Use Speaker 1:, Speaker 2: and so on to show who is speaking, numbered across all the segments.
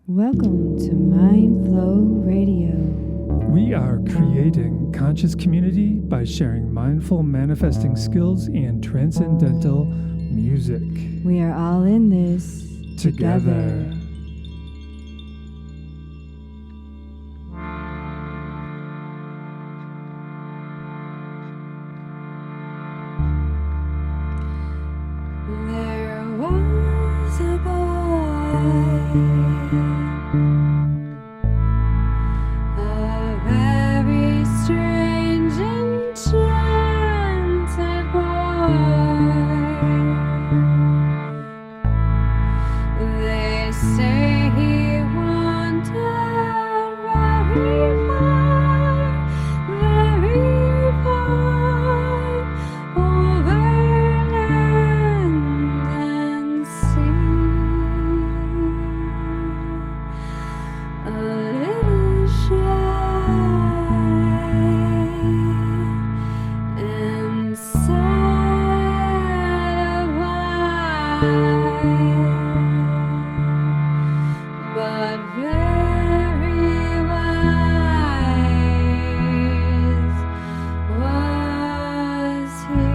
Speaker 1: Welcome to Mindflow Radio.
Speaker 2: We are creating conscious community by sharing mindful manifesting skills and transcendental music.
Speaker 1: We are all in this together. There was a boy, a very strange enchanted boy. They say he wandered very far over land and sea. A little shy and sad of eye, but very wise was he.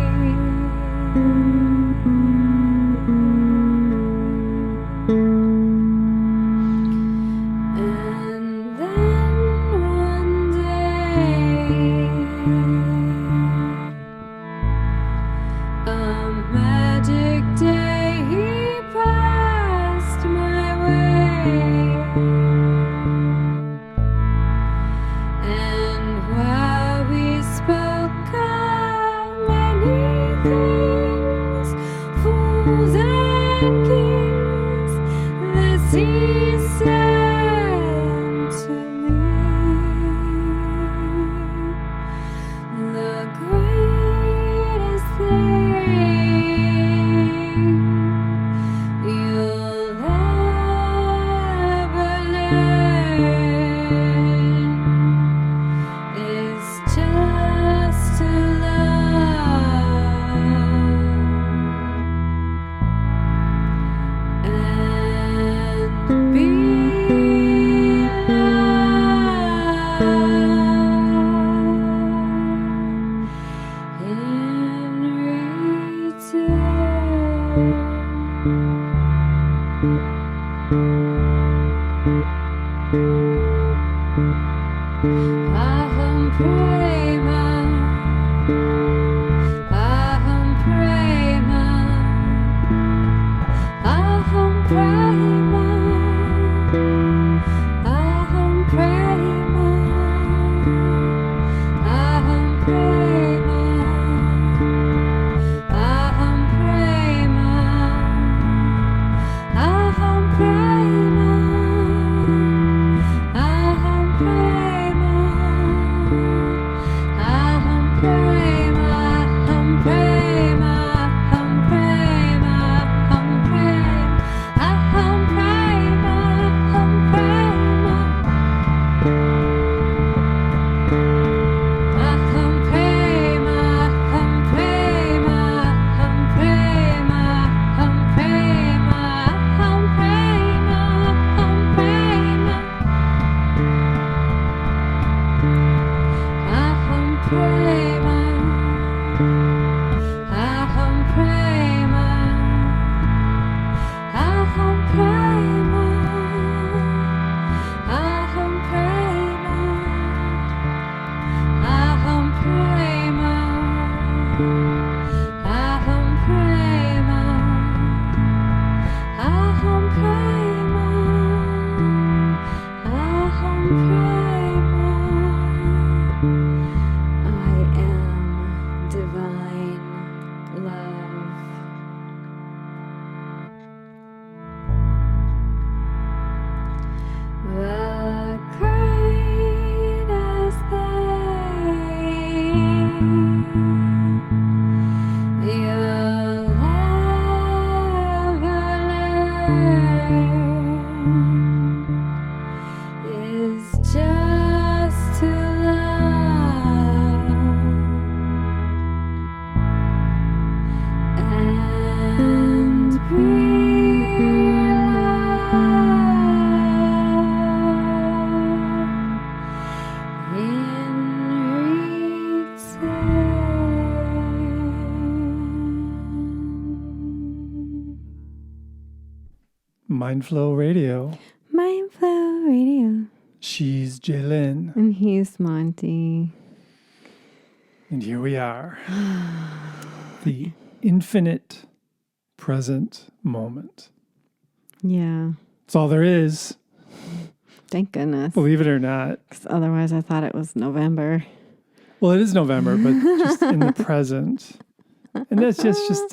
Speaker 1: And then one day, a magic day, he passed my way. And while we spoke of many things, fools and kings, this he said to me: the greatest thing you'll ever learn is just to love and be loved in return. Aham prema, aham prema, aham prema, aham prema, aham prema, aham prema, aham prema, aham prema,
Speaker 2: Mindflow Radio.
Speaker 1: Mindflow Radio.
Speaker 2: She's Jalen.
Speaker 1: And he's Monte.
Speaker 2: And here we are. The infinite present moment.
Speaker 1: Yeah.
Speaker 2: That's all there is.
Speaker 1: Thank goodness.
Speaker 2: Believe it or not.
Speaker 1: 'Cause otherwise I thought it was November.
Speaker 2: Well, it is November, but just in the present. And that's just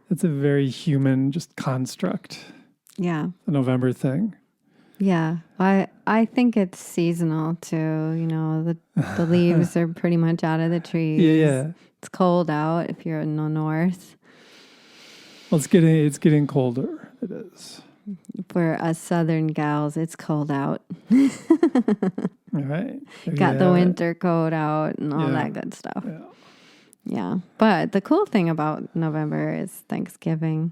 Speaker 2: that's a very human just construct.
Speaker 1: Yeah.
Speaker 2: The November thing.
Speaker 1: Yeah. I think it's seasonal too. You know, the leaves are pretty much out of the trees.
Speaker 2: Yeah.
Speaker 1: It's cold out if you're in the north.
Speaker 2: Well, it's getting colder. It is.
Speaker 1: For us southern gals, it's cold out.
Speaker 2: All right.
Speaker 1: Got the winter coat out and all that good stuff. Yeah. But the cool thing about November is Thanksgiving.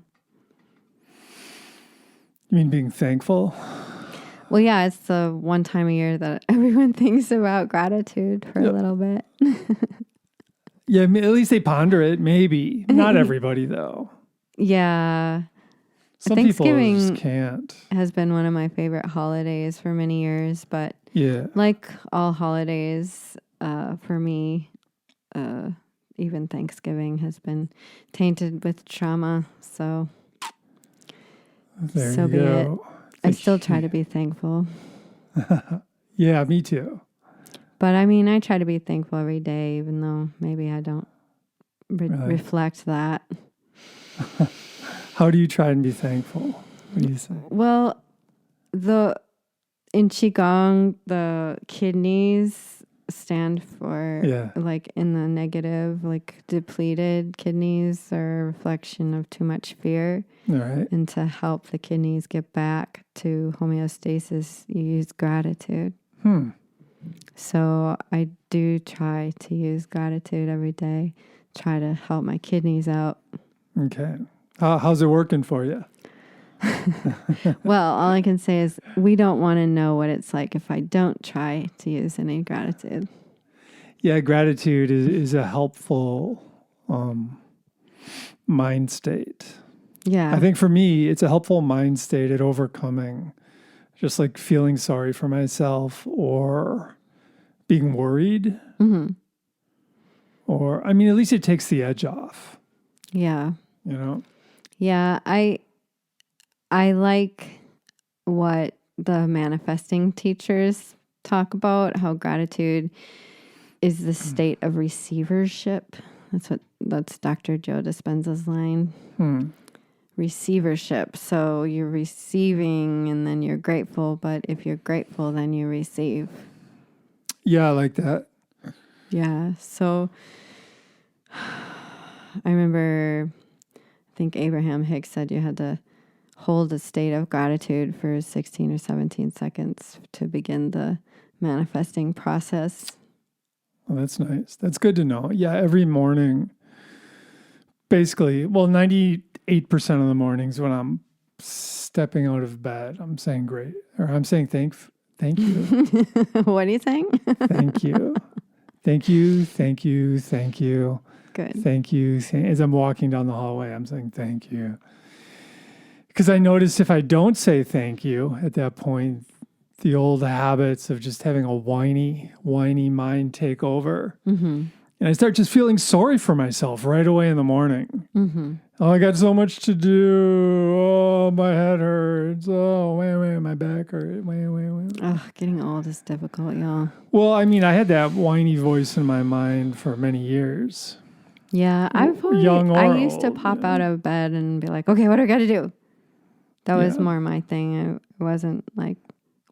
Speaker 2: You mean being thankful?
Speaker 1: Well, yeah, it's the one time a year that everyone thinks about gratitude for a little bit.
Speaker 2: Yeah, at least they ponder it, maybe. Not everybody, though.
Speaker 1: Yeah.
Speaker 2: Some people
Speaker 1: Thanksgiving
Speaker 2: just can't.
Speaker 1: has been one of my favorite holidays for many years, but
Speaker 2: Yeah.
Speaker 1: like all holidays, for me, even Thanksgiving has been tainted with trauma. So,
Speaker 2: There
Speaker 1: so
Speaker 2: you
Speaker 1: be it.
Speaker 2: go.
Speaker 1: I still try to be thankful.
Speaker 2: Yeah, me too.
Speaker 1: But I mean, I try to be thankful every day, even though maybe I don't
Speaker 2: Really?
Speaker 1: reflect that.
Speaker 2: How do you try and be thankful? What do you say?
Speaker 1: Well, in Qigong, the kidneys stand for like in the negative, like depleted kidneys are a reflection of too much fear.
Speaker 2: All right.
Speaker 1: And to help the kidneys get back to homeostasis, you use gratitude. So I do try to use gratitude every day, try to help my kidneys out.
Speaker 2: Okay. How's it working for you?
Speaker 1: Well, all I can say is we don't want to know what it's like if I don't try to use any gratitude.
Speaker 2: Yeah, gratitude is a helpful mind state.
Speaker 1: Yeah.
Speaker 2: I think for me, it's a helpful mind state at overcoming just like feeling sorry for myself or being worried.
Speaker 1: Mm-hmm.
Speaker 2: Or, I mean, at least it takes the edge off.
Speaker 1: Yeah.
Speaker 2: You know?
Speaker 1: Yeah, I like what the manifesting teachers talk about, how gratitude is the state of receivership. That's Dr. Joe Dispenza's line. Receivership. So you're receiving and then you're grateful, but if you're grateful, then you receive.
Speaker 2: Yeah, I like that.
Speaker 1: Yeah. So I remember, I think Abraham Hicks said you had to hold a state of gratitude for 16 or 17 seconds to begin the manifesting process.
Speaker 2: Well, that's nice. That's good to know. Yeah, every morning, basically, 98% of the mornings when I'm stepping out of bed, I'm saying great, or I'm saying thank you.
Speaker 1: What are you saying?
Speaker 2: Thank you. Thank you. Thank you. Thank you.
Speaker 1: Good.
Speaker 2: Thank you. As I'm walking down the hallway, I'm saying thank you. Because I noticed if I don't say thank you at that point, the old habits of just having a whiny mind take over.
Speaker 1: Mm-hmm.
Speaker 2: And I start just feeling sorry for myself right away in the morning.
Speaker 1: Mm-hmm.
Speaker 2: Oh, I got so much to do. Oh, my head hurts. Oh, my back hurts.
Speaker 1: Oh, getting old is difficult, y'all.
Speaker 2: Well, I mean, I had that whiny voice in my mind for many years.
Speaker 1: Yeah, I used to pop out of bed and be like, okay, what do I got to do? That was more my thing. I wasn't like,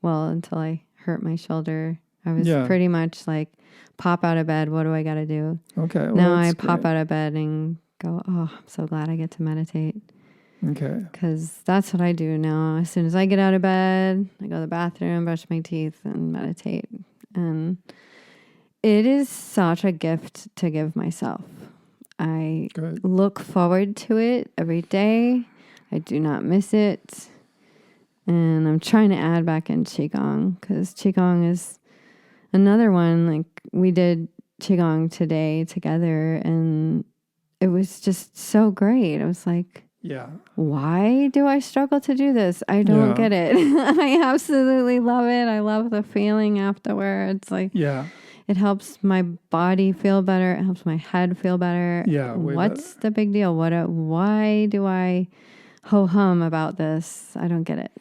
Speaker 1: until I hurt my shoulder. I was pretty much like, pop out of bed. What do I got to do?
Speaker 2: Okay. Well,
Speaker 1: now I pop out of bed and go, oh, I'm so glad I get to meditate.
Speaker 2: Okay.
Speaker 1: Because that's what I do now. As soon as I get out of bed, I go to the bathroom, brush my teeth, and meditate. And it is such a gift to give myself. I look forward to it every day. I do not miss it. And I'm trying to add back in Qigong because Qigong is another one. Like we did Qigong today together and it was just so great. I was like,
Speaker 2: Yeah.
Speaker 1: Why do I struggle to do this? I don't get it. I absolutely love it. I love the feeling afterwards. Like,
Speaker 2: Yeah.
Speaker 1: it helps my body feel better. It helps my head feel better.
Speaker 2: Yeah.
Speaker 1: What's the big deal? Why do I ho-hum about this? I don't get it.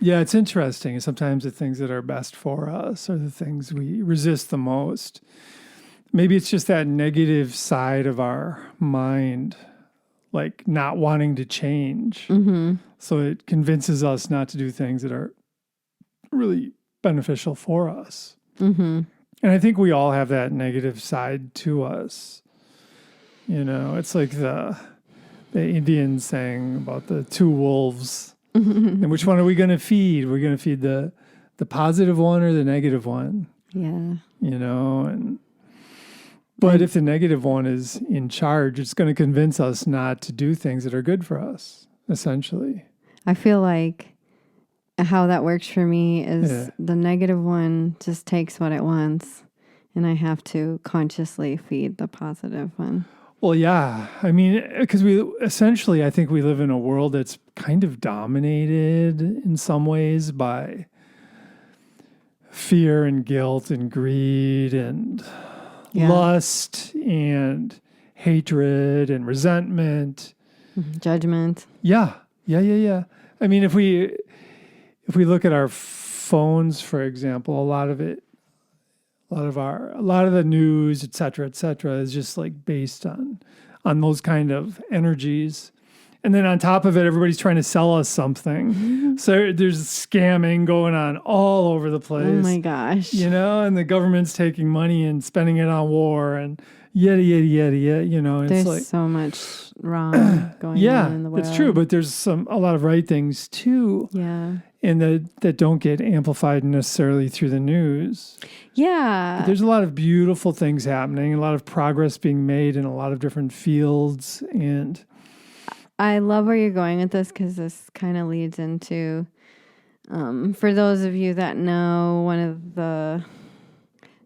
Speaker 2: Yeah, it's interesting. Sometimes the things that are best for us are the things we resist the most. Maybe it's just that negative side of our mind, like not wanting to change.
Speaker 1: Mm-hmm.
Speaker 2: So it convinces us not to do things that are really beneficial for us.
Speaker 1: Mm-hmm.
Speaker 2: And I think we all have that negative side to us. It's like the Indian saying about the two wolves. And which one are we going to feed? We're going to feed the positive one or the negative one?
Speaker 1: Yeah.
Speaker 2: But if the negative one is in charge, it's going to convince us not to do things that are good for us, essentially.
Speaker 1: I feel like how that works for me is the negative one just takes what it wants, and I have to consciously feed the positive one.
Speaker 2: Well, yeah. I mean, because I think we live in a world that's kind of dominated in some ways by fear and guilt and greed and lust and hatred and resentment.
Speaker 1: Judgment.
Speaker 2: Yeah. I mean, if we look at our phones, for example, a lot of the news, et cetera, is just like based on those kind of energies. And then on top of it, everybody's trying to sell us something. Mm-hmm. So there's scamming going on all over the place.
Speaker 1: Oh my gosh.
Speaker 2: And the government's taking money and spending it on war and yada. And
Speaker 1: there's
Speaker 2: it's like
Speaker 1: so much wrong going on in the world.
Speaker 2: Yeah, it's true. But there's a lot of right things too.
Speaker 1: Yeah.
Speaker 2: And that don't get amplified necessarily through the news.
Speaker 1: Yeah.
Speaker 2: But there's a lot of beautiful things happening, a lot of progress being made in a lot of different fields. And
Speaker 1: I love where you're going with this, because this kind of leads into, for those of you that know, one of the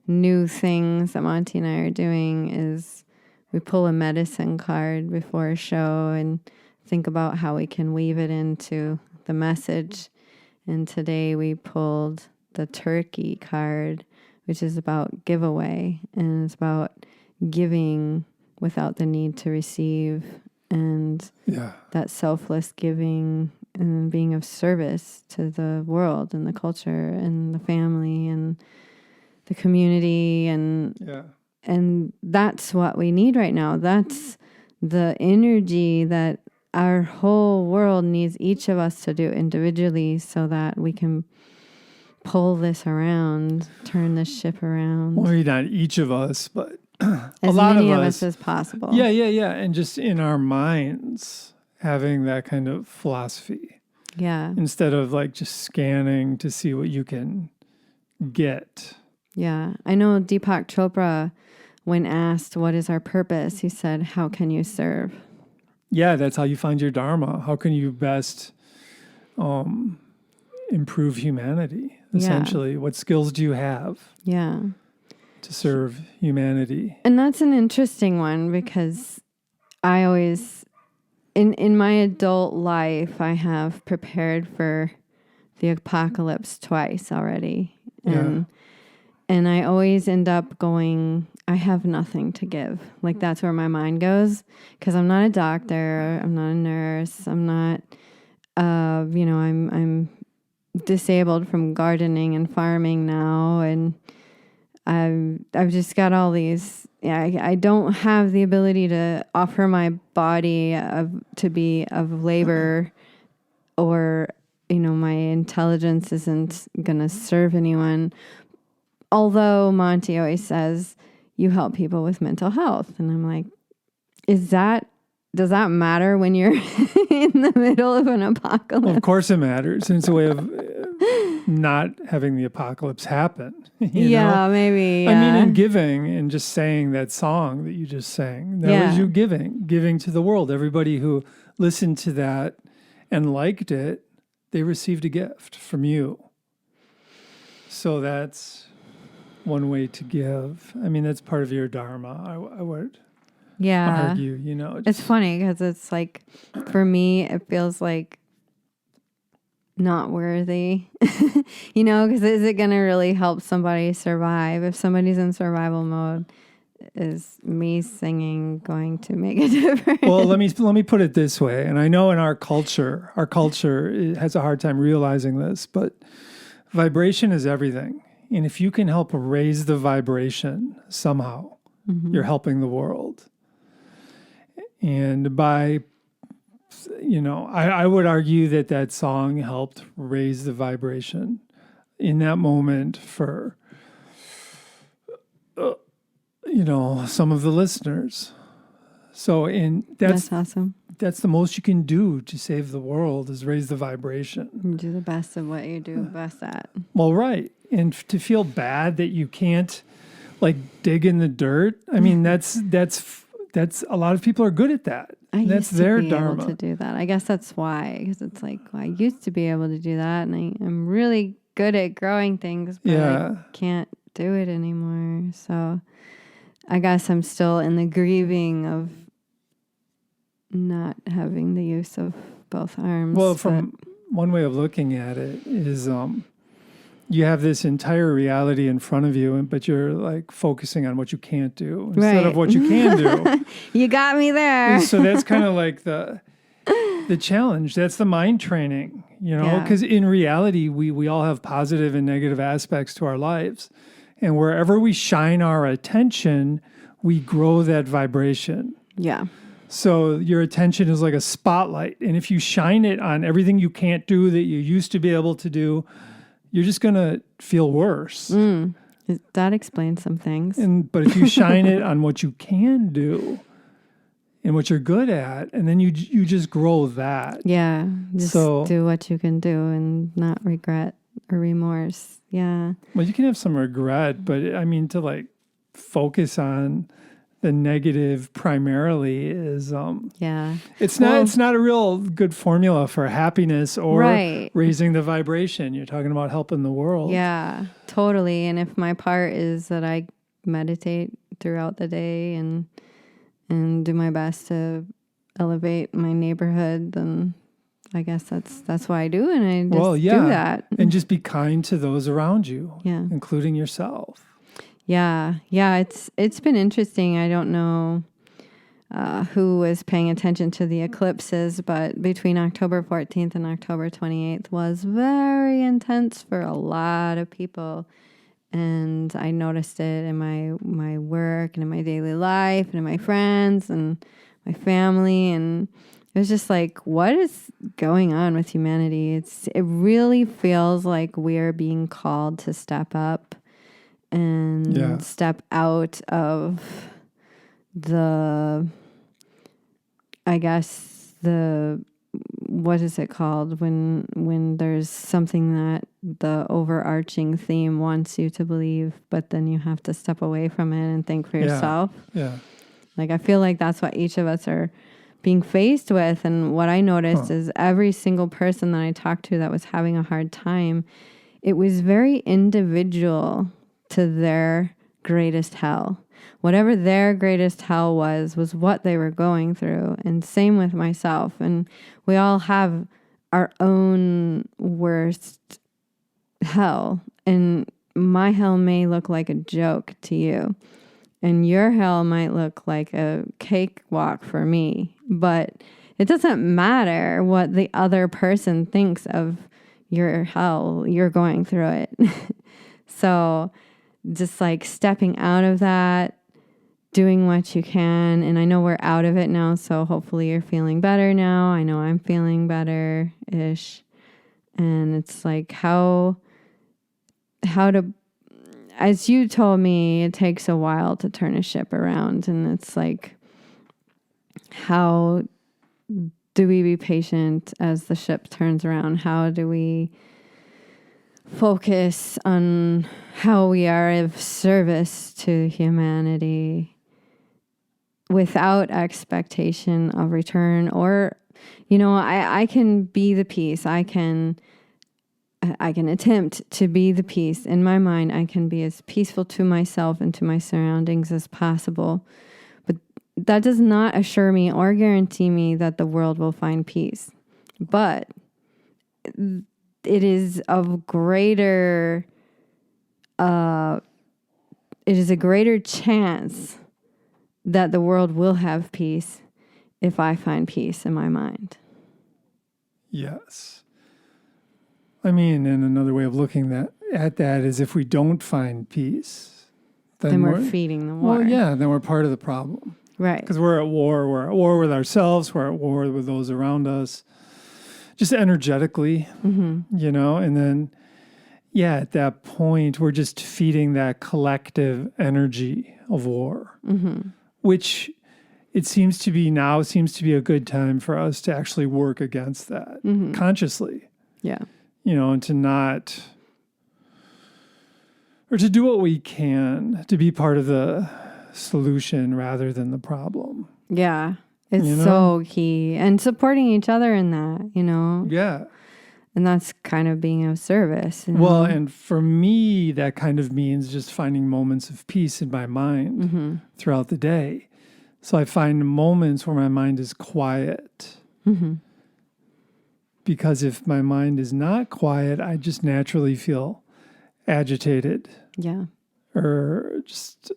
Speaker 1: new things that Monty and I are doing is we pull a medicine card before a show and think about how we can weave it into the message. And today we pulled the turkey card, which is about giveaway, and it's about giving without the need to receive, and that selfless giving and being of service to the world and the culture and the family and the community, and that's what we need right now. That's the energy that our whole world needs each of us to do individually, so that we can pull this around, turn this ship around.
Speaker 2: Well, maybe not each of us, but
Speaker 1: as many of us as possible.
Speaker 2: Yeah. And just in our minds, having that kind of philosophy.
Speaker 1: Yeah.
Speaker 2: Instead of like just scanning to see what you can get.
Speaker 1: Yeah. I know Deepak Chopra, when asked what is our purpose, he said, how can you serve?
Speaker 2: Yeah, that's how you find your dharma. How can you best improve humanity, essentially? What skills do you have?
Speaker 1: Yeah.
Speaker 2: To serve humanity.
Speaker 1: And that's an interesting one, because I always, in my adult life, I have prepared for the apocalypse twice already. And I always end up going, I have nothing to give. Like, that's where my mind goes, because I'm not a doctor, I'm not a nurse, I'm not, I'm disabled from gardening and farming now, and I've just got all these. I don't have the ability to offer my body to be of labor, or my intelligence isn't gonna serve anyone. Although Monty always says you help people with mental health, and I'm like, does that matter when you're in the middle of an apocalypse?
Speaker 2: Well, of course it matters. And it's a way of not having the apocalypse happen. You know?
Speaker 1: Maybe.
Speaker 2: I mean, in giving and just saying that song that you just sang, that was you giving to the world. Everybody who listened to that and liked it, they received a gift from you. So that's one way to give. I mean, that's part of your dharma, I would argue,
Speaker 1: It's funny because it's like, for me, it feels like not worthy, because is it going to really help somebody survive? If somebody's in survival mode, is me singing going to make a difference?
Speaker 2: Well, let me put it this way. And I know in our culture has a hard time realizing this, but vibration is everything. And if you can help raise the vibration somehow, you're helping the world. And by, I would argue that song helped raise the vibration in that moment for, some of the listeners. So
Speaker 1: that's awesome.
Speaker 2: That's the most you can do to save the world, is raise the vibration.
Speaker 1: You do the best of what you do best at.
Speaker 2: Well, right. And to feel bad that you can't dig in the dirt. I mean, that's a lot of people are good at that. That's their dharma.
Speaker 1: Able to do that. I guess that's why, because it's like, well, I used to be able to do that, and I'm really good at growing things, but I can't do it anymore. So I guess I'm still in the grieving of not having the use of both arms.
Speaker 2: Well, from one way of looking at it is you have this entire reality in front of you, but you're focusing on what you can't do instead of what you can do.
Speaker 1: You got me there.
Speaker 2: So that's kind of like the challenge. That's the mind training, because in reality, we all have positive and negative aspects to our lives. And wherever we shine our attention, we grow that vibration.
Speaker 1: Yeah.
Speaker 2: So your attention is like a spotlight. And if you shine it on everything you can't do that you used to be able to do, you're just going to feel worse.
Speaker 1: That explains some things.
Speaker 2: But if you shine it on what you can do and what you're good at, and then you just grow that.
Speaker 1: Yeah. Just do what you can do and not regret or remorse. Yeah.
Speaker 2: Well, you can have some regret, but I mean, to focus on the negative primarily is it's not a real good formula for happiness or raising the vibration. You're talking about helping the world.
Speaker 1: Yeah, totally. And if my part is that I meditate throughout the day and do my best to elevate my neighborhood, then I guess that's what I do, and I just do that.
Speaker 2: And just be kind to those around you, including yourself.
Speaker 1: Yeah. It's been interesting. I don't know who was paying attention to the eclipses, but between October 14th and October 28th was very intense for a lot of people. And I noticed it in my work and in my daily life and in my friends and my family. And it was just like, what is going on with humanity? It really feels like we're being called to step up and step out of what is it called when there's something that the overarching theme wants you to believe, but then you have to step away from it and think for yourself.
Speaker 2: Yeah.
Speaker 1: I feel like that's what each of us are being faced with. And what I noticed is every single person that I talked to that was having a hard time, it was very individual to their greatest hell. Whatever their greatest hell was what they were going through. And same with myself. And we all have our own worst hell. And my hell may look like a joke to you. And your hell might look like a cakewalk for me. But it doesn't matter what the other person thinks of your hell. You're going through it. So just stepping out of that, doing what you can. And I know we're out of it now, so hopefully you're feeling better now. I know I'm feeling better-ish. And it's how to, as you told me, it takes a while to turn a ship around. And it's how do we be patient as the ship turns around? How do we focus on how we are of service to humanity without expectation of return? Or, I can be the peace. I can attempt to be the peace. In my mind, I can be as peaceful to myself and to my surroundings as possible. But that does not assure me or guarantee me that the world will find peace. But it is of greater, it is a greater chance that the world will have peace if I find peace in my mind.
Speaker 2: Yes. I mean, and another way of looking at that is if we don't find peace,
Speaker 1: then we're feeding the war.
Speaker 2: Well, yeah, then we're part of the problem.
Speaker 1: Right.
Speaker 2: Because we're at war. We're at war with ourselves. We're at war with those around us. Just energetically, you know, and then, yeah, at that point, we're just feeding that collective energy of war, which it seems to be a good time for us to actually work against that consciously.
Speaker 1: Yeah.
Speaker 2: You know, and to not, or to do what we can to be part of the solution rather than the problem.
Speaker 1: Yeah. It's so key. And supporting each other in that, you know?
Speaker 2: Yeah.
Speaker 1: And that's kind of being of service. You know?
Speaker 2: Well, and for me, that kind of means just finding moments of peace in my mind throughout the day. So I find moments where my mind is quiet. Because if my mind is not quiet, I just naturally feel agitated.
Speaker 1: Yeah.
Speaker 2: Or just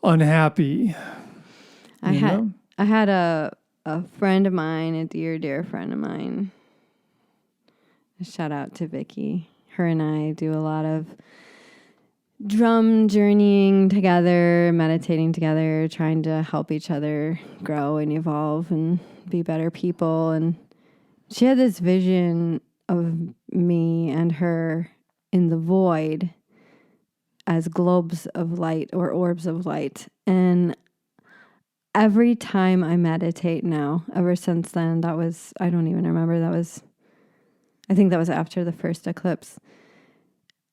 Speaker 2: unhappy.
Speaker 1: I had a friend of mine, a dear friend of mine. A shout out to Vicky. Her and I do a lot of drum journeying together, meditating together, trying to help each other grow and evolve and be better people. And she had this vision of me and her in the void as globes of light or orbs of light. And every time I meditate now, ever since then, I don't even remember, I think that was after the first eclipse.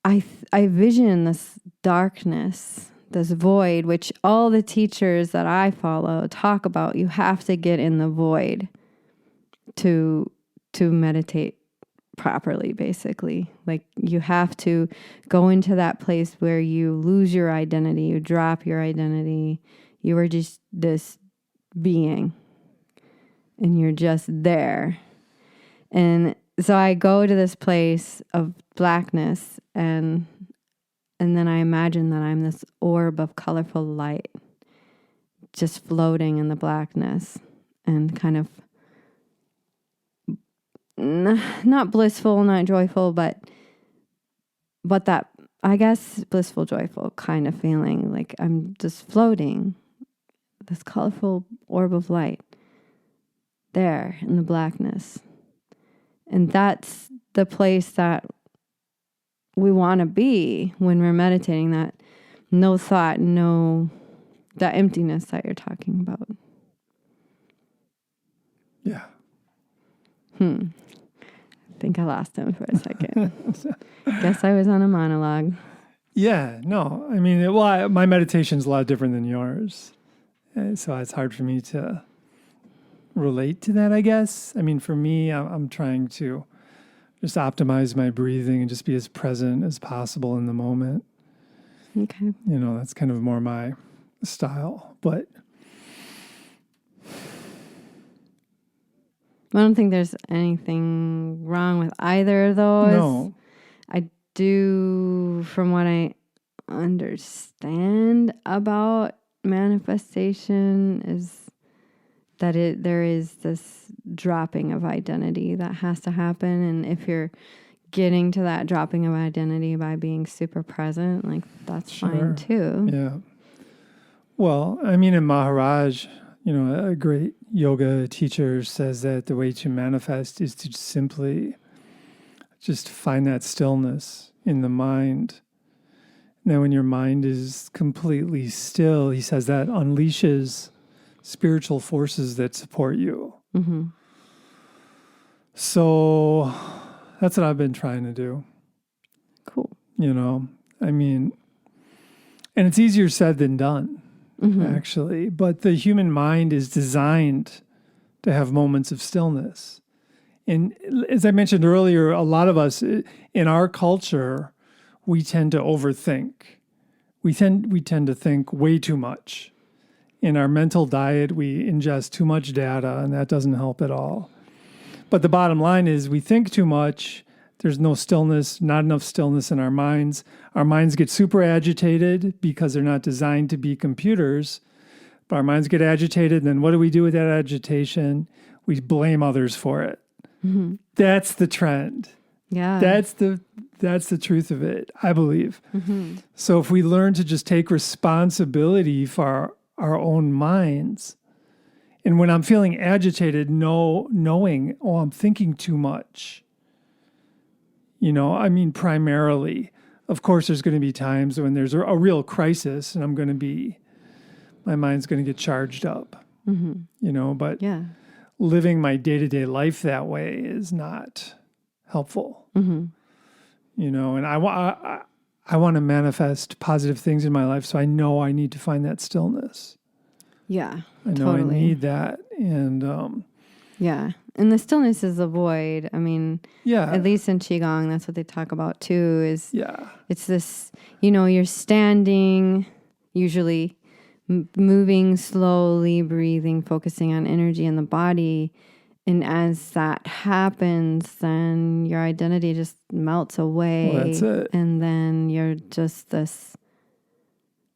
Speaker 1: I vision this darkness, this void, which all the teachers that I follow talk about. You have to get in the void to meditate properly, basically. Like you have to go into that place where you lose your identity, you drop your identity. You are just this being and you're just there. And so I go to this place of blackness and then I imagine that I'm this orb of colorful light just floating in the blackness and kind of not blissful, not joyful, but that, I guess, blissful, joyful kind of feeling, like I'm just floating, this colorful orb of light there in the blackness. And that's the place that we want to be when we're meditating, that no thought, that emptiness that you're talking about.
Speaker 2: Yeah.
Speaker 1: I think I lost him for a second. Guess I was on a monologue.
Speaker 2: Yeah, no. I mean, my meditation's a lot different than yours. So it's hard for me to relate to that, I guess. I mean, for me, I'm trying to just optimize my breathing and just be as present as possible in the moment.
Speaker 1: Okay.
Speaker 2: You know, that's kind of more my style. But
Speaker 1: I don't think there's anything wrong with either of those.
Speaker 2: No.
Speaker 1: I do, from what I understand about manifestation, is that there is this dropping of identity that has to happen. And if you're getting to that dropping of identity by being super present, like that's fine too.
Speaker 2: Yeah. Well, I mean, in Maharaj, you know, a great yoga teacher says that the way to manifest is to simply just find that stillness in the mind. Now, when your mind is completely still, he says that unleashes spiritual forces that support you.
Speaker 1: Mm-hmm.
Speaker 2: So that's what I've been trying to do.
Speaker 1: Cool.
Speaker 2: You know, I mean, and it's easier said than done, actually. But the human mind is designed to have moments of stillness. And as I mentioned earlier, a lot of us in our culture, we tend to overthink. We tend to think way too much. In our mental diet, we ingest too much data, and that doesn't help at all. But the bottom line is we think too much. There's no stillness, not enough stillness in our minds. Our minds get super agitated because they're not designed to be computers. But our minds get agitated, and then what do we do with that agitation? We blame others for it.
Speaker 1: Mm-hmm.
Speaker 2: That's the trend.
Speaker 1: Yeah.
Speaker 2: That's the truth of it, I believe.
Speaker 1: Mm-hmm.
Speaker 2: So if we learn to just take responsibility for our own minds, and when I'm feeling agitated, knowing, oh, I'm thinking too much. Primarily. Of course, there's going to be times when there's a real crisis and my mind's going to get charged up.
Speaker 1: Mm-hmm.
Speaker 2: But
Speaker 1: yeah.
Speaker 2: living my day-to-day life that way is not helpful.
Speaker 1: Mm-hmm.
Speaker 2: And I want to manifest positive things in my life, so I know I need to find that stillness.
Speaker 1: Yeah,
Speaker 2: I know
Speaker 1: totally.
Speaker 2: I need that. And
Speaker 1: yeah. And the stillness is the void. I mean, at least in Qigong, that's what they talk about too, it's this, you're standing, usually moving slowly, breathing, focusing on energy in the body. And as that happens, then your identity just melts away.
Speaker 2: Well, that's it.
Speaker 1: And then you're just this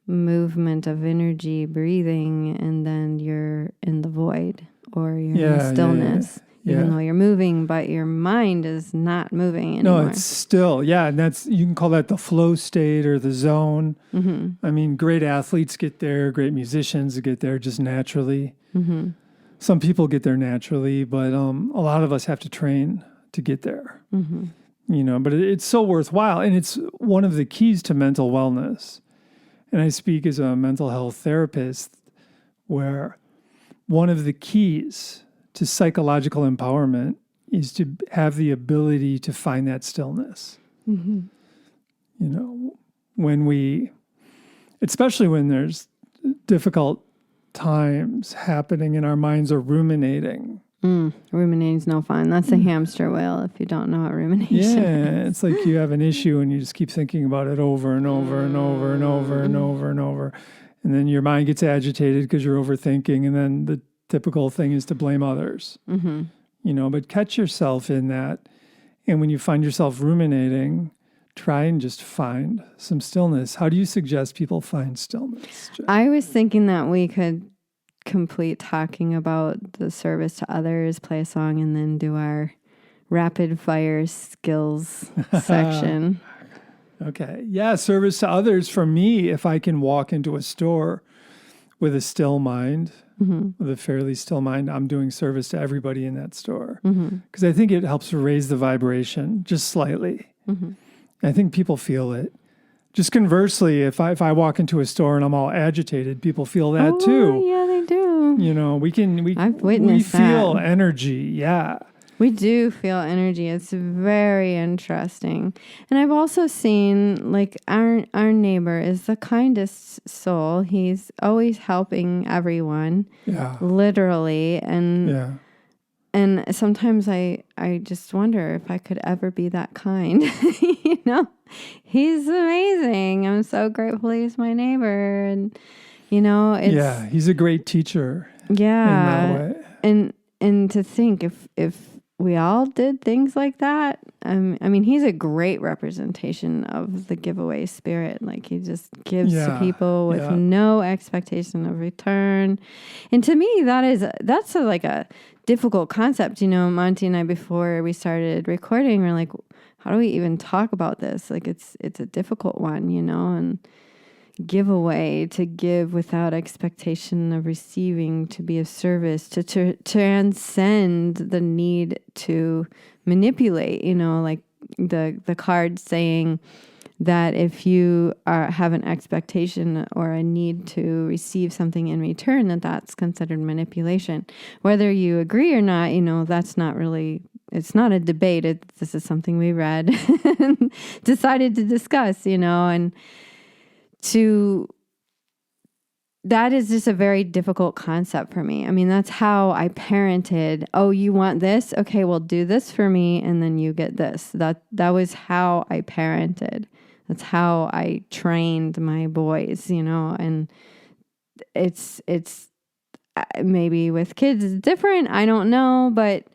Speaker 1: movement of energy, breathing, and then you're in the void or you're in the stillness. Even though you're moving, but your mind is not moving anymore.
Speaker 2: No, it's still. Yeah, and you can call that the flow state or the zone.
Speaker 1: Mm-hmm.
Speaker 2: I mean, great athletes get there, great musicians get there just naturally.
Speaker 1: Mm-hmm.
Speaker 2: Some people get there naturally, but a lot of us have to train to get there.
Speaker 1: Mm-hmm.
Speaker 2: But it's so worthwhile. And it's one of the keys to mental wellness. And I speak as a mental health therapist, where one of the keys to psychological empowerment is to have the ability to find that stillness.
Speaker 1: Mm-hmm.
Speaker 2: Especially when there's difficult times happening and our minds are ruminating.
Speaker 1: Ruminating's no fun. That's a hamster wheel if you don't know what rumination is.
Speaker 2: Yeah, it's like you have an issue and you just keep thinking about it over and over and over and over and over and over. And then your mind gets agitated because you're overthinking. And then the typical thing is to blame others.
Speaker 1: Mm-hmm.
Speaker 2: But catch yourself in that. And when you find yourself ruminating, try and just find some stillness. How do you suggest people find stillness, Jai?
Speaker 1: I was thinking that we could complete talking about the service to others, play a song, and then do our rapid fire skills section.
Speaker 2: Okay. Yeah, service to others. For me, if I can walk into a store with a still mind, with a fairly still mind, I'm doing service to everybody in that store. Because I think it helps raise the vibration just slightly. I think people feel it. Just conversely, if I walk into a store and I'm all agitated, people feel that too.
Speaker 1: Yeah, they do.
Speaker 2: I've witnessed we feel that. Energy. Yeah.
Speaker 1: We do feel energy. It's very interesting. And I've also seen, like, our neighbor is the kindest soul. He's always helping everyone. Yeah. Literally. And sometimes I just wonder if I could ever be that kind. He's amazing. I'm so grateful he's my neighbor. And, it's...
Speaker 2: he's a great teacher.
Speaker 1: Yeah.
Speaker 2: In that way.
Speaker 1: And to think if we all did things like that, he's a great representation of the giveaway spirit. Like, he just gives to people with no expectation of return. And to me, that's a difficult concept. Monte and I, before we started recording, we're like, how do we even talk about this? Like, it's a difficult one, and giveaway, to give without expectation of receiving, to be of service, to transcend the need to manipulate, like the card saying that if you have an expectation or a need to receive something in return, that's considered manipulation. Whether you agree or not, that's not really, it's not a debate. This is something we read and decided to discuss, and that is just a very difficult concept for me. That's how I parented. Oh, you want this? Okay, well, do this for me, and then you get this. That was how I parented. That's how I trained my boys, and it's maybe with kids it's different. I don't know, but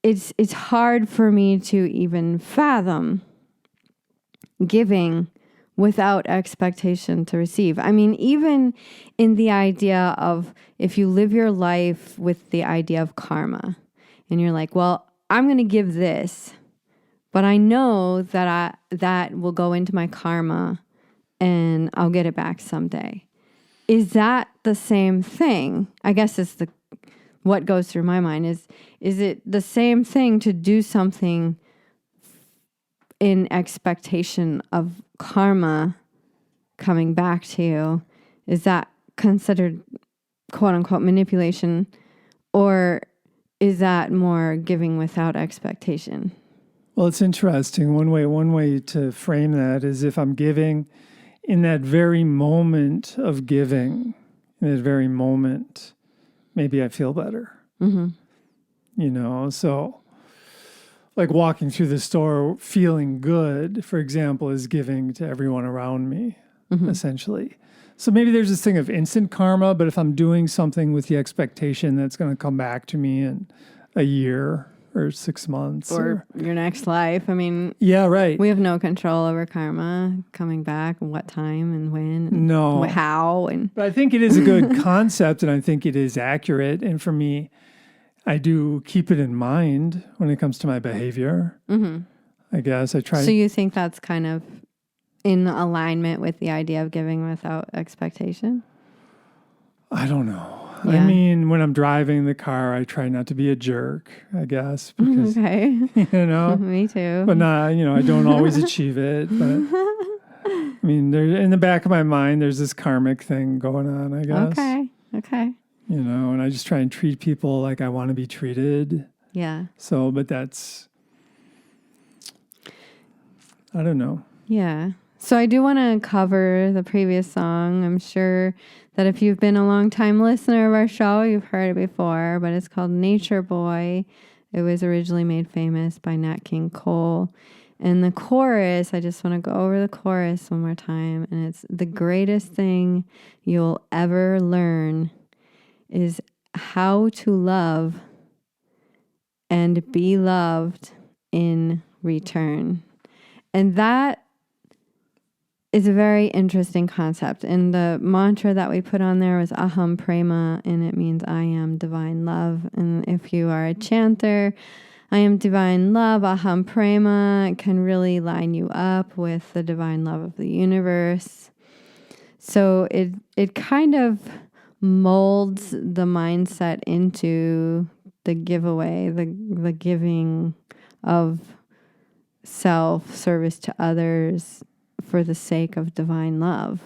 Speaker 1: it's hard for me to even fathom giving without expectation to receive. I mean, even in the idea of if you live your life with the idea of karma and you're like, well, I'm going to give this, but I know that that will go into my karma and I'll get it back someday. Is that the same thing? I guess it's what goes through my mind is it the same thing to do something in expectation of karma coming back to you? Is that considered quote unquote manipulation, or is that more giving without expectation?
Speaker 2: Well, it's interesting. One way to frame that is if I'm giving in that very moment of giving, in that very moment, maybe I feel better. So like walking through the store feeling good, for example, is giving to everyone around me, essentially. So maybe there's this thing of instant karma, but if I'm doing something with the expectation that's going to come back to me in a year or 6 months.
Speaker 1: Or your next life. I mean,
Speaker 2: yeah, right.
Speaker 1: We have no control over karma coming back and what time and when. And
Speaker 2: no.
Speaker 1: How.
Speaker 2: But I think it is a good concept and I think it is accurate. And for me, I do keep it in mind when it comes to my behavior. I guess I try.
Speaker 1: So you think that's kind of in alignment with the idea of giving without expectation?
Speaker 2: I don't know.
Speaker 1: Yeah.
Speaker 2: I mean, when I'm driving the car, I try not to be a jerk, I guess. Because,
Speaker 1: okay. Me too.
Speaker 2: But not, I don't always achieve it. But I mean, in the back of my mind, there's this karmic thing going on, I guess.
Speaker 1: Okay.
Speaker 2: And I just try and treat people like I want to be treated.
Speaker 1: Yeah.
Speaker 2: So, but that's, I don't know.
Speaker 1: Yeah. So I do want to cover the previous song. I'm sure that if you've been a long time listener of our show, you've heard it before, but it's called Nature Boy. It was originally made famous by Nat King Cole. And the chorus, I just want to go over the chorus one more time. And it's the greatest thing you'll ever learn is how to love and be loved in return. And that is a very interesting concept. And the mantra that we put on there was Aham Prema, and it means I am divine love. And if you are a chanter, I am divine love, Aham Prema, it can really line you up with the divine love of the universe. So it kind of molds the mindset into the giveaway, the giving of self, service to others, for the sake of divine love.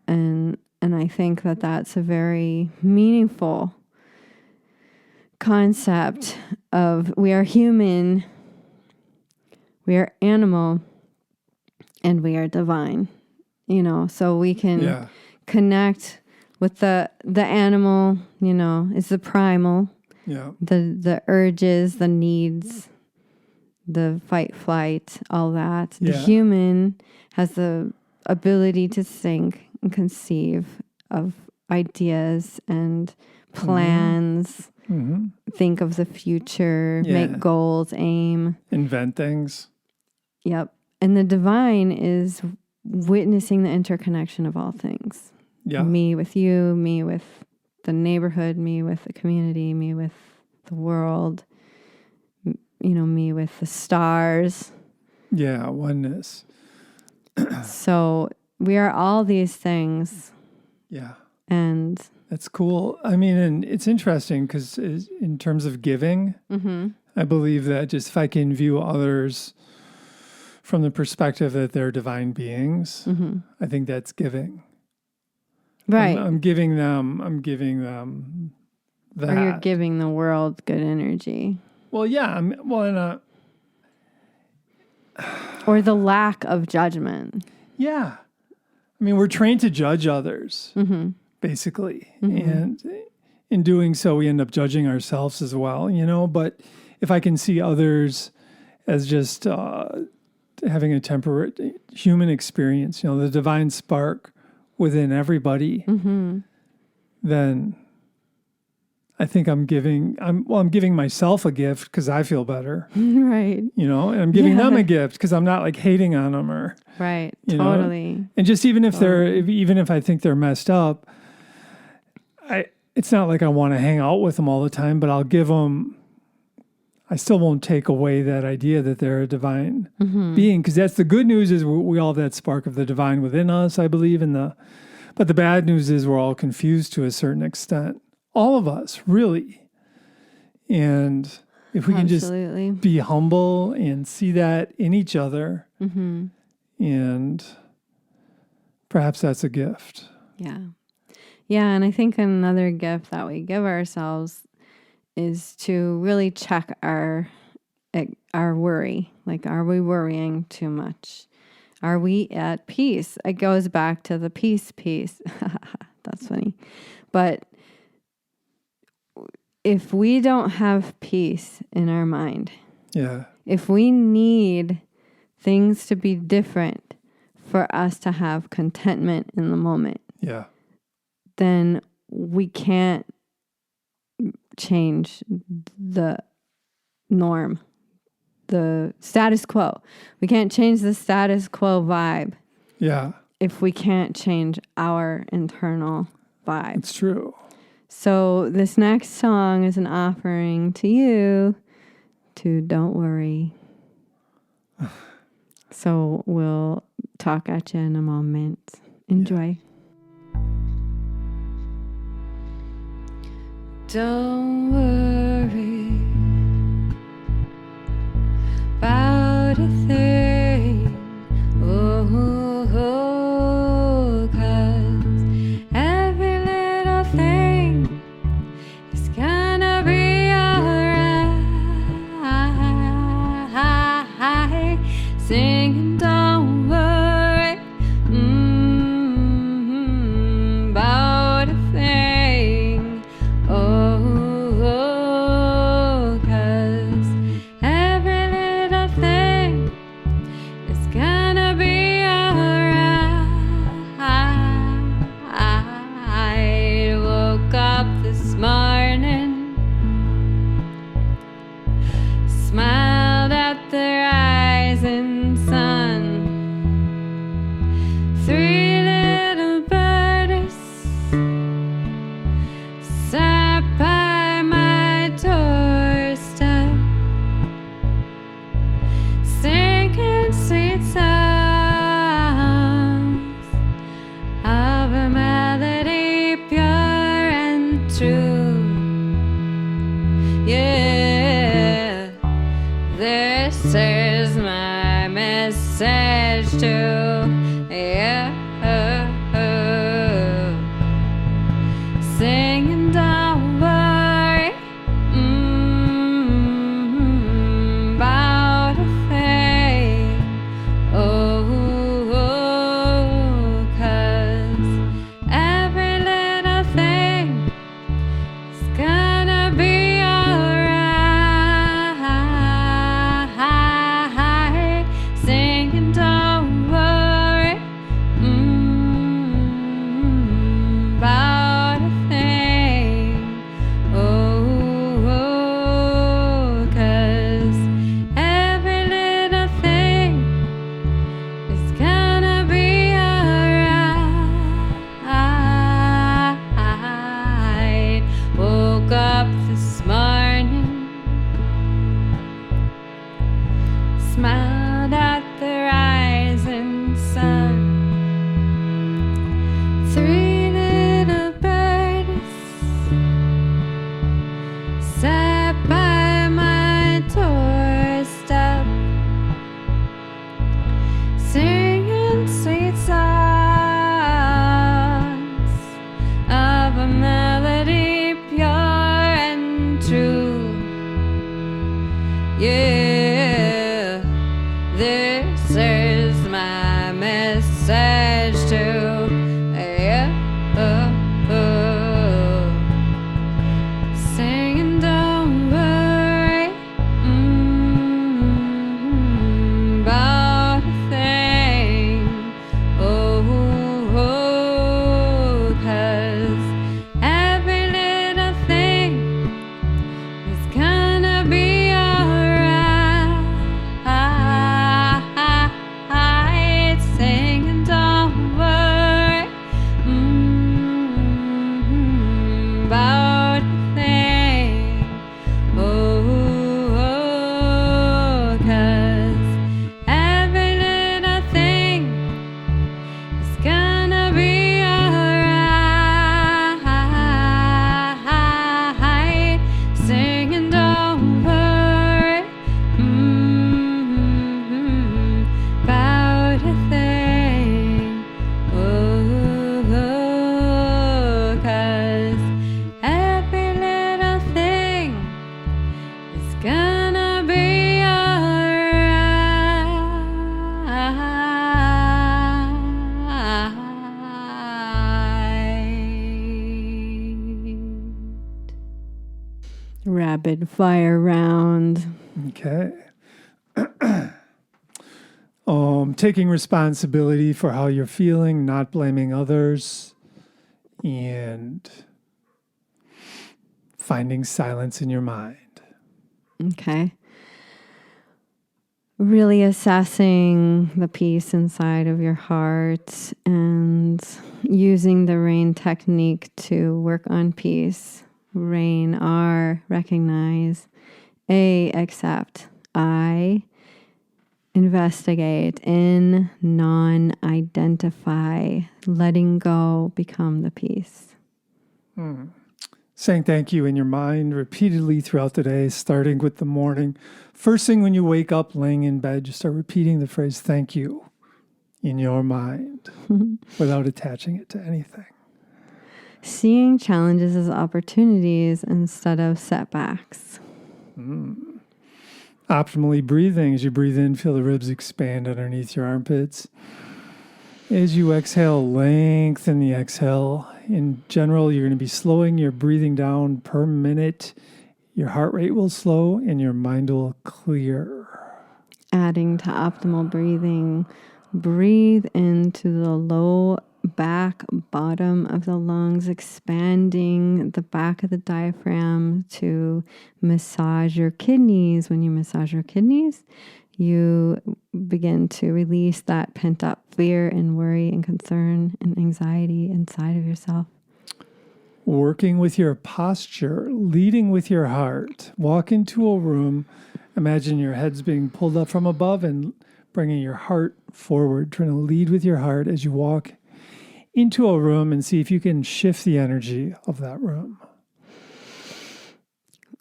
Speaker 1: And I think that that's a very meaningful concept of we are human, we are animal, and we are divine. So we can connect with the animal, is the primal, the urges, the needs, the fight, flight, all that. The human has the ability to think and conceive of ideas and plans, think of the future, make goals, aim.
Speaker 2: Invent things.
Speaker 1: Yep. And the divine is witnessing the interconnection of all things. Yeah. Me with you, me with the neighborhood, me with the community, me with the world. Me with the stars.
Speaker 2: Yeah, oneness.
Speaker 1: So we are all these things.
Speaker 2: Yeah.
Speaker 1: And
Speaker 2: that's cool. I mean, and it's interesting because in terms of giving, I believe that just if I can view others from the perspective that they're divine beings, I think that's giving.
Speaker 1: Right.
Speaker 2: I'm giving them that.
Speaker 1: Or you're giving the world good energy.
Speaker 2: Well, yeah.
Speaker 1: Or the lack of judgment.
Speaker 2: Yeah. I mean, we're trained to judge others, basically. And in doing so, we end up judging ourselves as well, But if I can see others as just having a temporary human experience, the divine spark within everybody, then I think I'm giving myself a gift because I feel better.
Speaker 1: Right.
Speaker 2: You know, and I'm giving them a gift because I'm not like hating on them or
Speaker 1: right.
Speaker 2: You
Speaker 1: Totally.
Speaker 2: know? And just even if even if I think they're messed up, it's not like I want to hang out with them all the time, but I'll give them. I still won't take away that idea that they're a divine being, because that's the good news is we all have that spark of the divine within us, I believe. But the bad news is we're all confused to a certain extent. All of us, really. And if we can just be humble and see that in each other, and perhaps that's a gift.
Speaker 1: Yeah. Yeah, and I think another gift that we give ourselves is to really check our worry. Like, are we worrying too much? Are we at peace? It goes back to the peace piece. That's funny. But if we don't have peace in our mind, if we need things to be different for us to have contentment in the moment, then we can't change the norm, the status quo. We can't change the status quo vibe. If we can't change our internal vibe.
Speaker 2: It's true.
Speaker 1: So this next song is an offering to you to don't worry. So we'll talk at you in a moment. Enjoy. Don't worry about a thing, 'cause every little thing is gonna be alright. Singing, don't worry about a thing. Cause every little thing is gonna be alright. Woke up this morning, smiled at the rising sun. 3 little birds sat by my doorstep, singing sweet songs of a melody pure and true. Yeah, this is my message to singing, don't worry about a thing. Cause every little thing is gonna be alright. Singing, don't worry about a thing. Cause every little thing is gonna be alright. Woke up this morning, smiled at the rising sun. 3 little birds sat by my doorstep, singing sweet songs of a melody pure and true. Yeah, rapid fire round.
Speaker 2: Okay. Taking responsibility for how you're feeling, not blaming others, and finding silence in your mind.
Speaker 1: Okay. Really assessing the peace inside of your heart and using the RAIN technique to work on peace. RAIN, R, recognize. A, accept. I, investigate. N, non-identify. Letting go, become the peace.
Speaker 2: Saying thank you in your mind repeatedly throughout the day, starting with the morning. First thing when you wake up, laying in bed, you start repeating the phrase thank you in your mind without attaching it to anything.
Speaker 1: Seeing challenges as opportunities instead of setbacks.
Speaker 2: Optimally breathing. As you breathe in, feel the ribs expand underneath your armpits. As you exhale, lengthen the exhale. In general, you're going to be slowing your breathing down per minute. Your heart rate will slow and your mind will clear.
Speaker 1: Adding to optimal breathing, breathe into the low back bottom of the lungs, expanding the back of the diaphragm to massage your kidneys. When you massage your kidneys, you begin to release that pent up fear and worry and concern and anxiety inside of yourself.
Speaker 2: Working with your posture, leading with your heart. Walk into a room. Imagine your head's being pulled up from above and bringing your heart forward, trying to lead with your heart as you walk into a room and see if you can shift the energy of that room.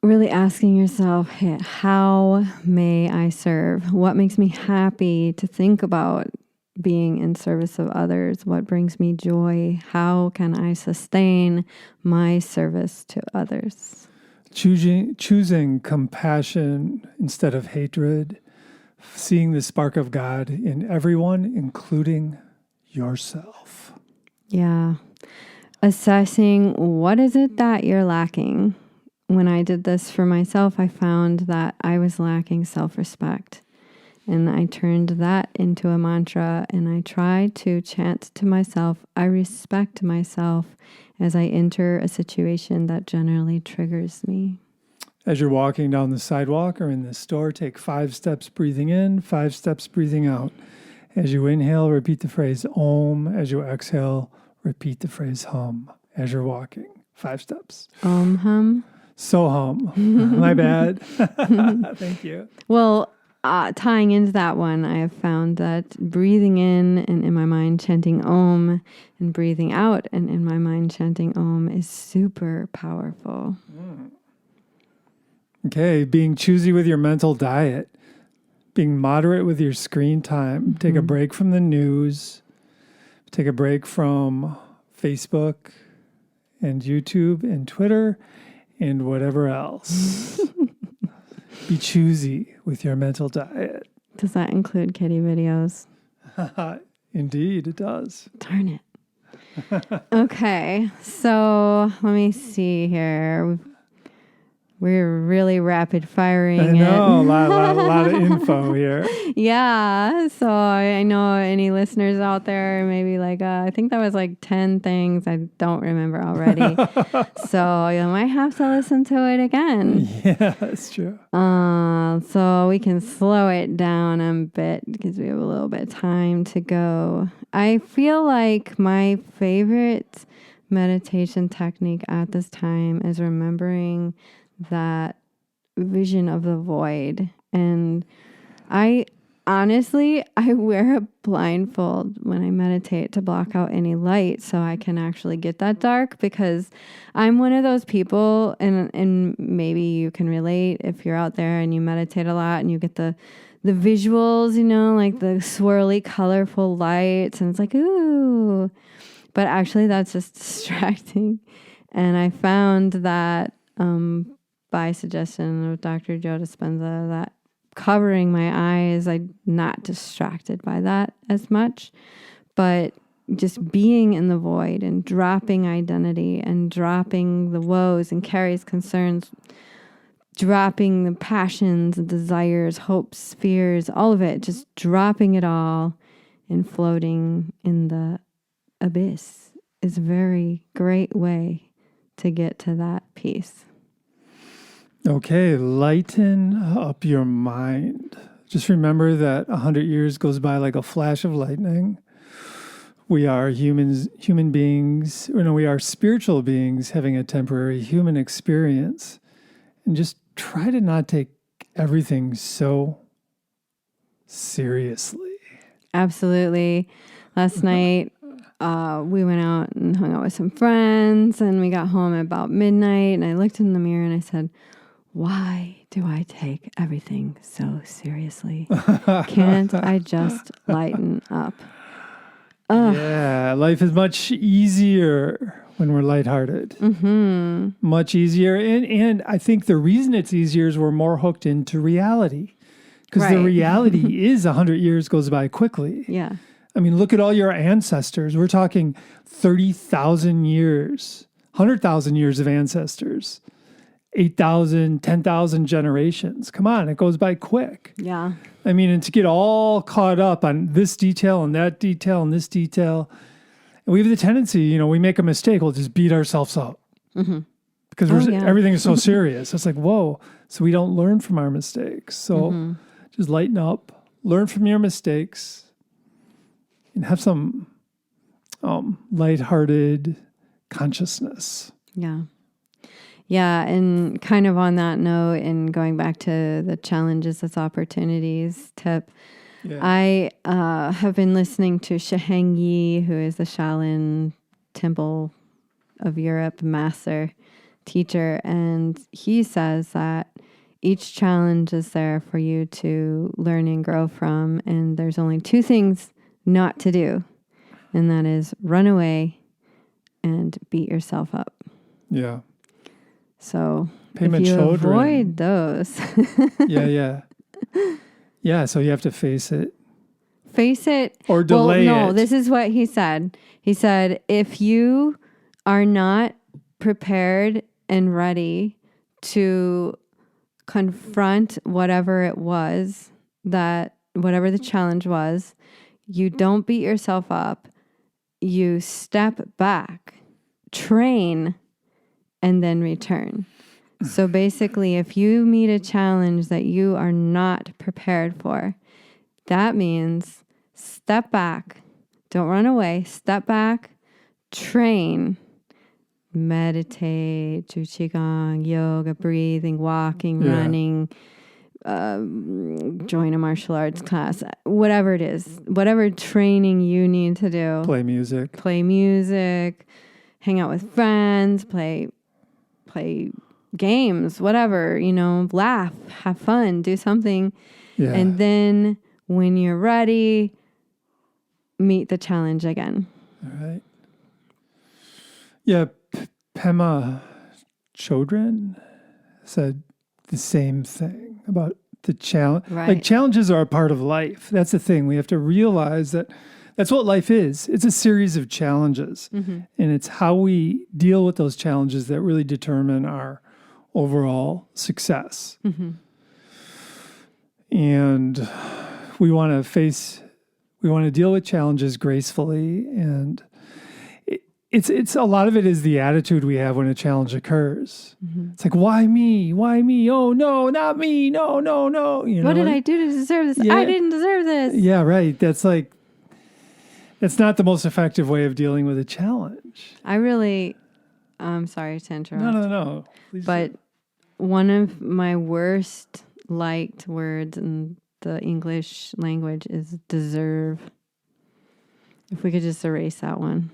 Speaker 1: Really asking yourself, hey, how may I serve? What makes me happy to think about being in service of others? What brings me joy? How can I sustain my service to others?
Speaker 2: Choosing compassion instead of hatred, seeing the spark of God in everyone, including yourself.
Speaker 1: Yeah. Assessing what is it that you're lacking. When I did this for myself, I found that I was lacking self-respect. And I turned that into a mantra and I tried to chant to myself, I respect myself as I enter a situation that generally triggers me.
Speaker 2: As you're walking down the sidewalk or in the store, take 5 steps breathing in, 5 steps breathing out. As you inhale, repeat the phrase Om. As you exhale, repeat the phrase hum as you're walking. 5 steps.
Speaker 1: Om hum.
Speaker 2: So hum. My bad. Thank you.
Speaker 1: Well, tying into that one, I have found that breathing in and in my mind chanting Om and breathing out and in my mind chanting Om is super powerful.
Speaker 2: Okay, being choosy with your mental diet, being moderate with your screen time. Take a break from the news. Take a break from Facebook and YouTube and Twitter and whatever else. Be choosy with your mental diet.
Speaker 1: Does that include kitty videos?
Speaker 2: Indeed, it does.
Speaker 1: Darn it. Okay, so let me see here. We're really rapid firing
Speaker 2: I know, a lot of info here.
Speaker 1: Yeah, so I know any listeners out there maybe like, I think that was like 10 things I don't remember already. So you might have to listen to it again.
Speaker 2: Yeah, that's true.
Speaker 1: So we can slow it down a bit because we have a little bit of time to go. I feel like my favorite meditation technique at this time is remembering that vision of the void. And I wear a blindfold when I meditate to block out any light so I can actually get that dark, because I'm one of those people, and maybe you can relate if you're out there and you meditate a lot and you get the visuals, like the swirly, colorful lights, and it's like, ooh. But actually that's just distracting. And I found that by suggestion of Dr. Joe Dispenza, that covering my eyes, I'm not distracted by that as much, but just being in the void and dropping identity and dropping the woes and Carrie's concerns dropping the passions, desires, hopes, fears, all of it, just dropping it all and floating in the abyss is a very great way to get to that peace.
Speaker 2: Okay, lighten up your mind. Just remember that 100 years goes by like a flash of lightning. We are human beings, we are spiritual beings having a temporary human experience. And just try to not take everything so seriously.
Speaker 1: Absolutely. Last night, we went out and hung out with some friends, and we got home at about midnight, and I looked in the mirror and I said, why do I take everything so seriously? Can't I just lighten up?
Speaker 2: Yeah, life is much easier when we're lighthearted.
Speaker 1: Mm-hmm.
Speaker 2: Much easier. And I think the reason it's easier is we're more hooked into reality. Because the reality is 100 years goes by quickly.
Speaker 1: Yeah.
Speaker 2: I mean, look at all your ancestors. We're talking 30,000 years, 100,000 years of ancestors. 8,000, 10,000 generations. Come on, it goes by quick.
Speaker 1: Yeah.
Speaker 2: I mean, and to get all caught up on this detail and that detail and this detail, and we have the tendency, we make a mistake, we'll just beat ourselves up.
Speaker 1: Mm-hmm.
Speaker 2: Because everything is so serious. It's like, whoa. So we don't learn from our mistakes. So just lighten up, learn from your mistakes, and have some lighthearted consciousness.
Speaker 1: Yeah. Yeah, and kind of on that note, and going back to the challenges as opportunities tip, I have been listening to Shaheng Yi, who is the Shaolin Temple of Europe master teacher, and he says that each challenge is there for you to learn and grow from, and there's only two things not to do, and that is run away and beat yourself up.
Speaker 2: Yeah.
Speaker 1: So
Speaker 2: Payment
Speaker 1: if you
Speaker 2: children.
Speaker 1: avoid those.
Speaker 2: Yeah, so you have to face it.
Speaker 1: Face it.
Speaker 2: Or delay
Speaker 1: well, no,
Speaker 2: it.
Speaker 1: this is what he said. He said, if you are not prepared and ready to confront whatever it was, whatever the challenge was, you don't beat yourself up. You step back, train, and then return. So basically, if you meet a challenge that you are not prepared for, that means step back. Don't run away. Step back, train, meditate, do qigong, yoga, breathing, walking, running, join a martial arts class, whatever it is, whatever training you need to do.
Speaker 2: Play music, hang out with friends, play games, whatever, laugh, have fun, do something. Yeah. And then when you're ready, meet the challenge again. All right. Yeah, Pema Chodron said the same thing about the challenge.
Speaker 1: Right.
Speaker 2: Like, challenges are a part of life. That's the thing. We have to realize that that's what life is. It's a series of challenges. Mm-hmm. And it's how we deal with those challenges that really determine our overall success. Mm-hmm. And we want to deal with challenges gracefully. And it's a lot of it is the attitude we have when a challenge occurs. Mm-hmm. It's like, why me? Why me? Oh, no, not me. No.
Speaker 1: What did I do to deserve this? Yeah. I didn't deserve this.
Speaker 2: Yeah, right. That's not the most effective way of dealing with a challenge.
Speaker 1: I'm sorry to interrupt.
Speaker 2: No. Please
Speaker 1: but one of my worst liked words in the English language is deserve. If we could just erase that one.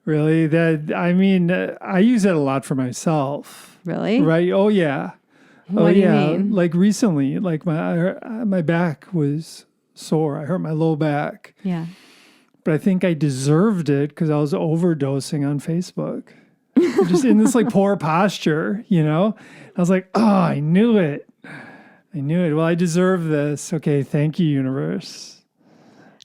Speaker 2: Really? I use that a lot for myself.
Speaker 1: Really?
Speaker 2: Right? Oh, yeah.
Speaker 1: What do you mean?
Speaker 2: Like recently, like my back was sore. I hurt my low back.
Speaker 1: Yeah.
Speaker 2: But I think I deserved it because I was overdosing on Facebook. Just in this poor posture, I was like, oh, I knew it. Well, I deserve this. Okay, thank you, universe.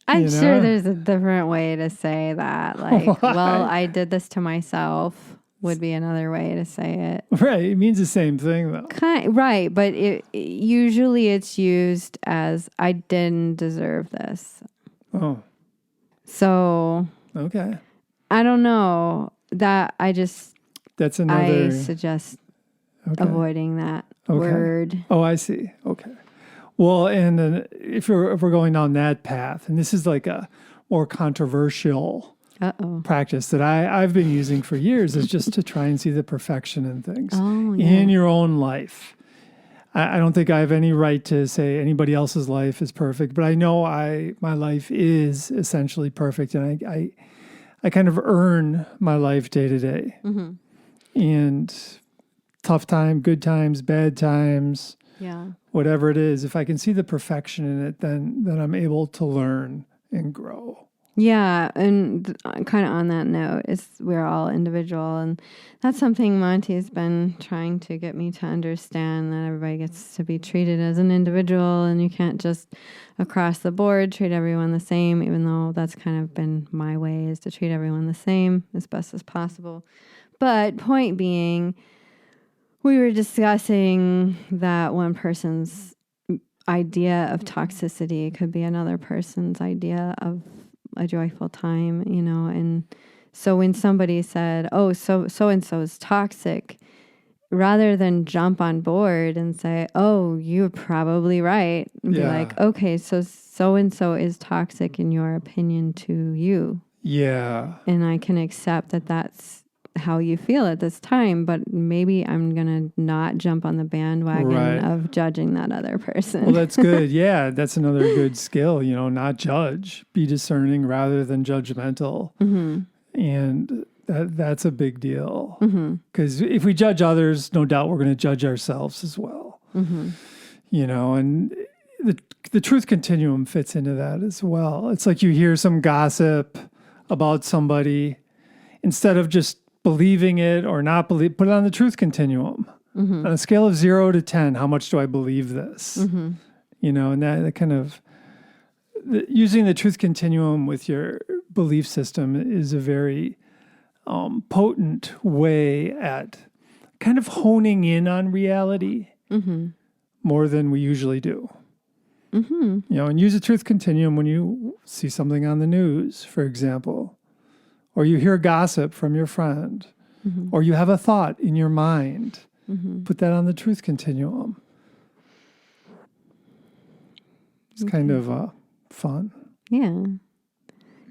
Speaker 1: I'm sure there's a different way to say that. Like, well, I did this to myself. would be another way to say it.
Speaker 2: Right. It means the same thing, though.
Speaker 1: Right. But usually it's used as, I didn't deserve this.
Speaker 2: Oh.
Speaker 1: So.
Speaker 2: Okay.
Speaker 1: I don't know.
Speaker 2: That's another.
Speaker 1: I suggest avoiding that word.
Speaker 2: Oh, I see. Okay. Well, and if we're going down that path, and this is like a more controversial practice that I've been using for years, is just to try and see the perfection in things in your own life. I don't think I have any right to say anybody else's life is perfect, but I know my life is essentially perfect, and I kind of earn my life day to day.
Speaker 1: Mm-hmm.
Speaker 2: And tough time, good times, bad times, whatever it is, if I can see the perfection in it, then I'm able to learn and grow.
Speaker 1: Yeah, and kind of on that note, we're all individual, and that's something Monty's been trying to get me to understand, that everybody gets to be treated as an individual, and you can't just across the board treat everyone the same, even though that's kind of been my way, is to treat everyone the same as best as possible. But point being, we were discussing that one person's idea of toxicity could be another person's idea of a joyful time, and so when somebody said, oh, so-and-so is toxic, rather than jump on board and say, oh, you're probably right, be like, okay, so-and-so is toxic in your opinion to you.
Speaker 2: Yeah.
Speaker 1: And I can accept that that's how you feel at this time, but maybe I'm going to not jump on the bandwagon of judging that other person.
Speaker 2: Well, that's good. Yeah, that's another good skill, not judge. Be discerning rather than judgmental.
Speaker 1: Mm-hmm.
Speaker 2: And that's a big deal. Because if we judge others, no doubt we're going to judge ourselves as well.
Speaker 1: Mm-hmm.
Speaker 2: And the truth continuum fits into that as well. It's like you hear some gossip about somebody, instead of just believing it or not put it on the truth continuum. On a scale of 0 to 10, how much do I believe this? And that kind of using the truth continuum with your belief system is a very potent way at kind of honing in on reality more than we usually do. And use the truth continuum when you see something on the news, for example, or you hear gossip from your friend, or you have a thought in your mind. Put that on the truth continuum. It's kind of fun.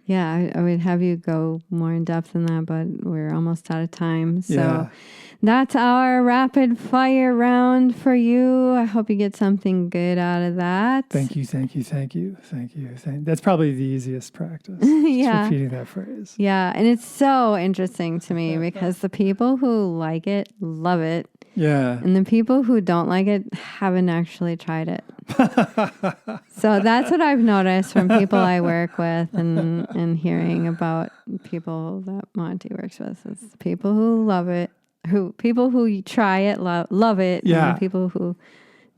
Speaker 1: Yeah, I would have you go more in depth in that, but we're almost out of time. So that's our rapid fire round for you. I hope you get something good out of that.
Speaker 2: Thank you. That's probably the easiest practice. Just repeating that phrase.
Speaker 1: Yeah, and it's so interesting to me because the people who like it love it.
Speaker 2: Yeah.
Speaker 1: And the people who don't like it haven't actually tried it. So that's what I've noticed from people I work with and hearing about people that Monty works with. Is people who love it, people who try it, love it.
Speaker 2: Yeah.
Speaker 1: And people who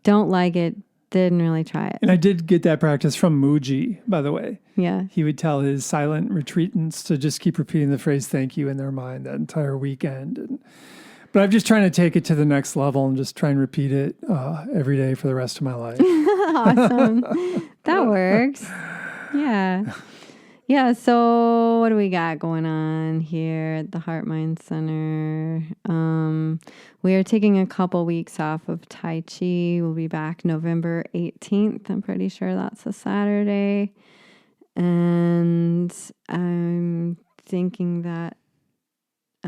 Speaker 1: don't like it didn't really try it.
Speaker 2: And I did get that practice from Muji, by the way.
Speaker 1: Yeah.
Speaker 2: He would tell his silent retreatants to just keep repeating the phrase thank you in their mind that entire weekend. But I'm just trying to take it to the next level and just try and repeat it every day for the rest of my life.
Speaker 1: Awesome. That works. Yeah. Yeah. So what do we got going on here at the Heart Mind Center? We are taking a couple weeks off of Tai Chi. We'll be back November 18th. I'm pretty sure that's a Saturday. And I'm thinking that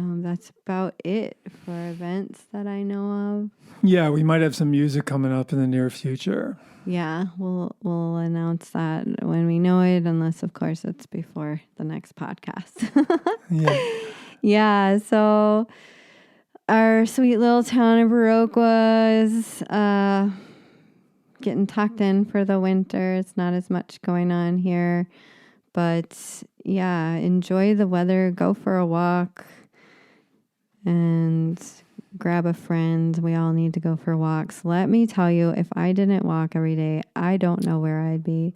Speaker 1: that's about it for events that I know of.
Speaker 2: Yeah, we might have some music coming up in the near future.
Speaker 1: Yeah, we'll announce that when we know it, unless, of course, it's before the next podcast. Yeah, so our sweet little town of Viroqua is getting tucked in for the winter. It's not as much going on here. But, yeah, enjoy the weather. Go for a walk. And grab a friend. We all need to go for walks. Let me tell you, if I didn't walk every day, I don't know where I'd be.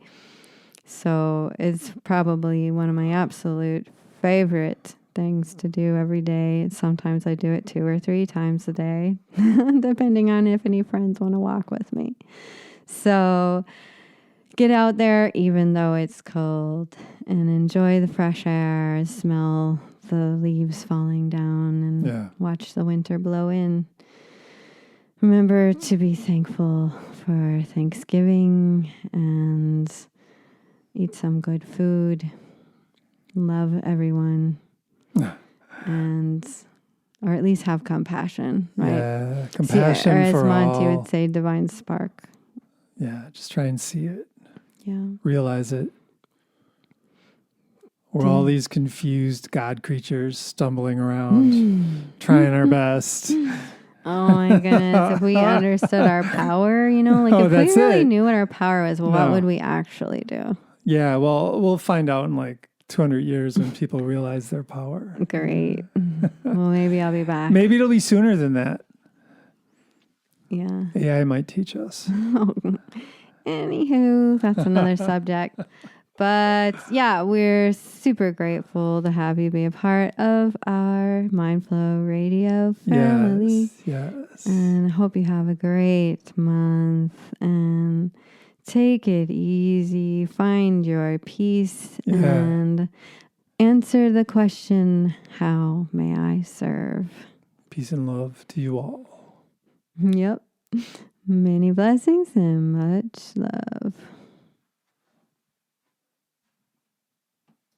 Speaker 1: So it's probably one of my absolute favorite things to do every day. Sometimes I do it 2 or 3 times a day, depending on if any friends want to walk with me. So get out there, even though it's cold, and enjoy the fresh air, smell the leaves falling down, and watch the winter blow in. Remember to be thankful for Thanksgiving and eat some good food. Love everyone. And, or at least have compassion, right?
Speaker 2: Yeah, compassion
Speaker 1: or as
Speaker 2: for
Speaker 1: Monte
Speaker 2: all.
Speaker 1: would say, divine spark.
Speaker 2: Yeah, just try and see it.
Speaker 1: Yeah.
Speaker 2: Realize it. We're all these confused God creatures stumbling around, trying our best.
Speaker 1: Oh my goodness. If we understood our power, like if we really knew what our power was, what would we actually do?
Speaker 2: Yeah, well, we'll find out in like 200 years when people realize their power.
Speaker 1: Great. Well, maybe I'll be back.
Speaker 2: Maybe it'll be sooner than that.
Speaker 1: Yeah.
Speaker 2: AI might teach us.
Speaker 1: Anywho, that's another subject. But yeah, we're super grateful to have you be a part of our Mindflow radio family.
Speaker 2: Yes.
Speaker 1: And I hope you have a great month and take it easy. Find your peace and answer the question, how may I serve?
Speaker 2: Peace and love to you all.
Speaker 1: Yep. Many blessings and much love.